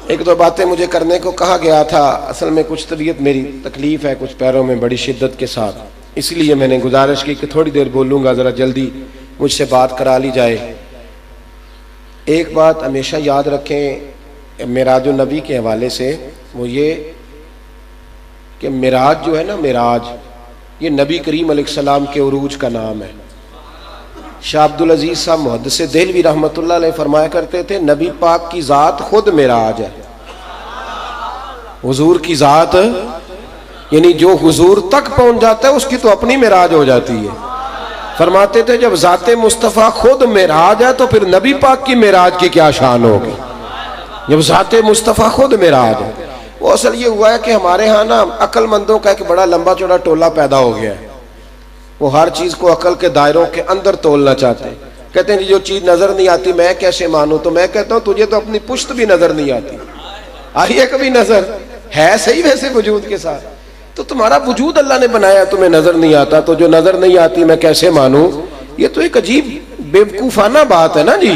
ایک دو باتیں مجھے کرنے کو کہا گیا تھا، اصل میں کچھ طبیعت میری تکلیف ہے، کچھ پیروں میں بڑی شدت کے ساتھ، اس لیے میں نے گزارش کی کہ تھوڑی دیر بولوں گا، ذرا جلدی مجھ سے بات کرا لی جائے۔ ایک بات ہمیشہ یاد رکھیں معراج النبی کے حوالے سے، وہ یہ کہ معراج جو ہے نا، معراج یہ نبی کریم علیہ السلام کے عروج کا نام ہے۔ شاہ عبدالعزیز صاحب محدث دہلوی رحمۃ اللہ علیہ فرمایا کرتے تھے نبی پاک کی ذات خود معراج ہے۔ حضور کی ذات یعنی جو حضور تک پہنچ جاتا ہے اس کی تو اپنی معراج ہو جاتی ہے۔ فرماتے تھے جب ذات مصطفیٰ خود معراج ہے تو پھر نبی پاک کی معراج کی کیا شان ہوگی، جب ذات مصطفیٰ خود معراج ہے۔ وہ اصل یہ ہوا ہے کہ ہمارے ہاں نا عقل مندوں کا ایک بڑا لمبا چوڑا ٹولہ پیدا ہو گیا ہے، وہ ہر چیز کو عقل کے دائروں کے اندر تولنا چاہتے ہیں۔ کہتے ہیں جو چیز نظر نہیں آتی میں کیسے مانوں؟ تو میں کہتا ہوں تجھے تو اپنی پشت بھی نظر نہیں آتی، آئی ہے کبھی نظر؟ ہے صحیح ویسے وجود کے ساتھ، تو تمہارا وجود اللہ نے بنایا تمہیں نظر نہیں آتا، تو جو نظر نہیں آتی میں کیسے مانوں؟ یہ تو ایک عجیب بیوقوفانہ بات ہے نا جی۔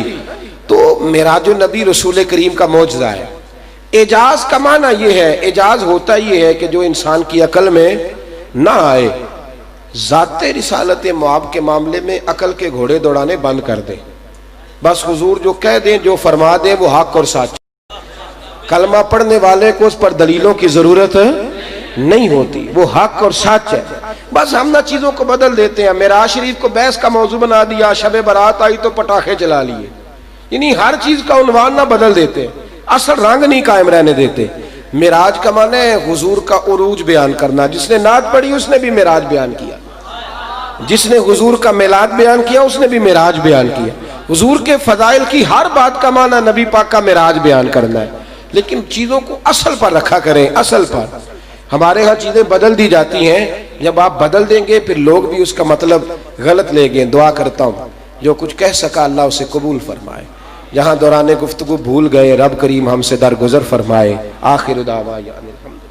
تو معراج النبی رسول کریم کا معجزہ ہے۔ اعجاز کا معنی یہ ہے، اعجاز ہوتا یہ ہے کہ جو انسان کی عقل میں نہ آئے، ذات رسالت معاب کے معاملے میں عقل کے گھوڑے دوڑانے بند کر دے۔ بس حضور جو کہہ دیں جو فرما دیں وہ حق اور سچ. کلمہ پڑھنے والے کو اس پر دلیلوں کی ضرورت نہیں ہوتی، وہ حق اور سچ ہے. بس ہم نہ چیزوں کو بدل دیتے ہیں. معراج شریف کو بحث کا موضوع بنا دیا، شب برات آئی تو پٹاخے چلا لیے. یعنی ہر چیز کا عنوان نہ بدل دیتے، اصل رنگ نہیں قائم رہنے دیتے. معراج کا معنی ہے حضور کا عروج بیان کرنا. جس نے نعت پڑھی اس نے بھی معراج بیان کیا، جس نے حضور کا میلاد بیان کیا اس نے بھی معراج بیان کیا. حضور کے فضائل کی ہر بات کا معنی نبی پاک کا معراج بیان کرنا ہے. لیکن چیزوں کو اصل پر رکھا کریں، اصل پر. ہمارے ہاں چیزیں بدل دی جاتی ہیں، جب آپ بدل دیں گے پھر لوگ بھی اس کا مطلب غلط لے گئے. دعا کرتا ہوں جو کچھ کہہ سکا اللہ اسے قبول فرمائے. جہاں دوران گفتگو بھول گئے رب کریم ہم سے درگزر فرمائے. آخر دعوانا الحمد.